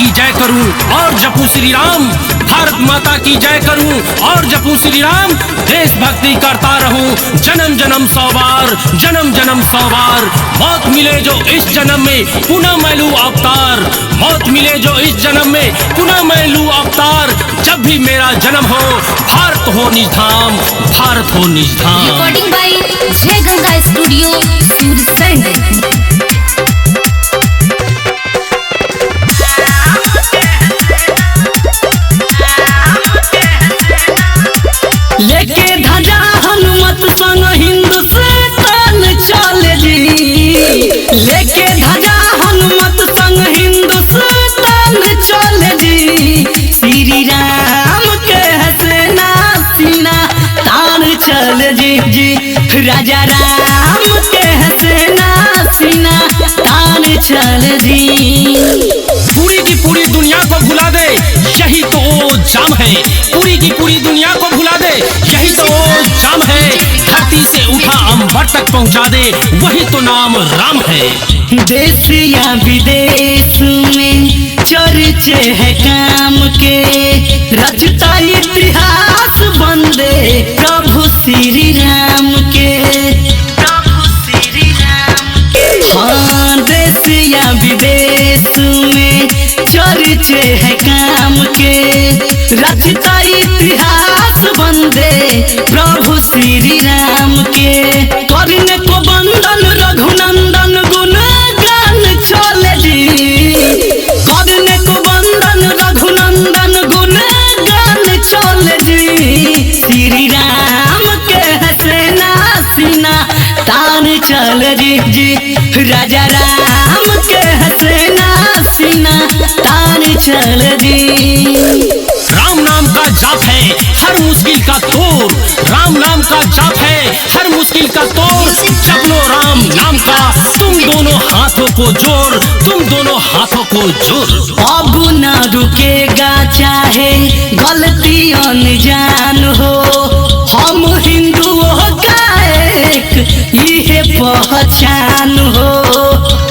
की जय करूं और जपू श्री राम, भारत माता की जय करूं और जपू श्री राम। देशभक्ति करता रहूं जन्म जन्म 100 बार, जन्म जन्म 100 बार। मौत मिले जो इस जन्म में पुनः मैं लूं अवतार, मौत मिले जो इस जन्म में पुनः मैं लूं अवतार। जब भी मेरा जन्म हो भारत हो निज धाम, भारत हो निज धाम। रिकॉर्डिंग बाय जय गंगा स्टूडियो सूरसंड। लेके ध्वजा हनुमत संग हिंदुस्तान चले जी, लेके ध्वजा हनुमत संग हिंदुस्तान चले जी। श्री राम के हसेना सीना तान चले जी, राजा राम के हसेना सीना तान चले जी। पूरी की पूरी दुनिया को भुला दे यही तो वो जाम है, पूरी की पूरी दुनिया को भुला दे यही तो वो जाम है। धरती से उठा अंबर तक पहुंचा दे वही तो नाम राम है। देश या विदेश में चर्चे है काम के, रचता इतिहास वंदे प्रभु श्री राम के, प्रभु श्री राम के। हाँ, देश या विदेश में चर्चे है काम के, रचता इतिहास वंदे प्रभु श्री राम के। करने को बंदन रघुनंदन गुण गान चले जी, करने को बंदन रघुनंदन गुण गान चले जी। श्री राम के हसेना सीना तान चले जी, राजा राम के हसेना सीना तान चले जी। राम नाम का जाप है हर मुश्किल का तोड़, राम नाम का जाप है हर मुश्किल का तोड़। जप लो राम नाम का तुम दोनों हाथों को जोड़, तुम दोनों हाथों को जोड़। अब न रुकेगा चाहे गलती अनजान हो, हम हिंदुओं का एक ये पहचान हो,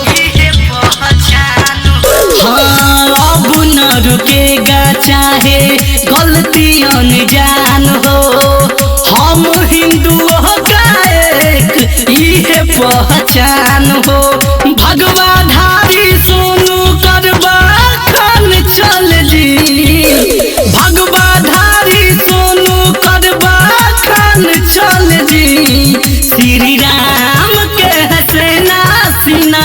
ये पहचान हो। हाँ, अब न रुकेगा चाहे गलती अनजान हो, हम हिंदुओं का एक ये पहचान हो। भगवाधारी सोनू करवा खान चल जी, भगवाधारी सोनू करवा खान चल जी। श्री राम के हसेना सीना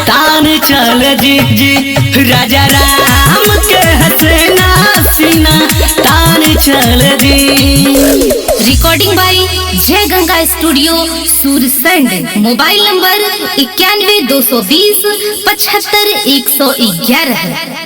तान चल जी, राजा राम के हसेना सीना तान चल जी। रिकॉर्डिंग बाय जय Ganga studio Sursand. Mobile number 91 220 75 111।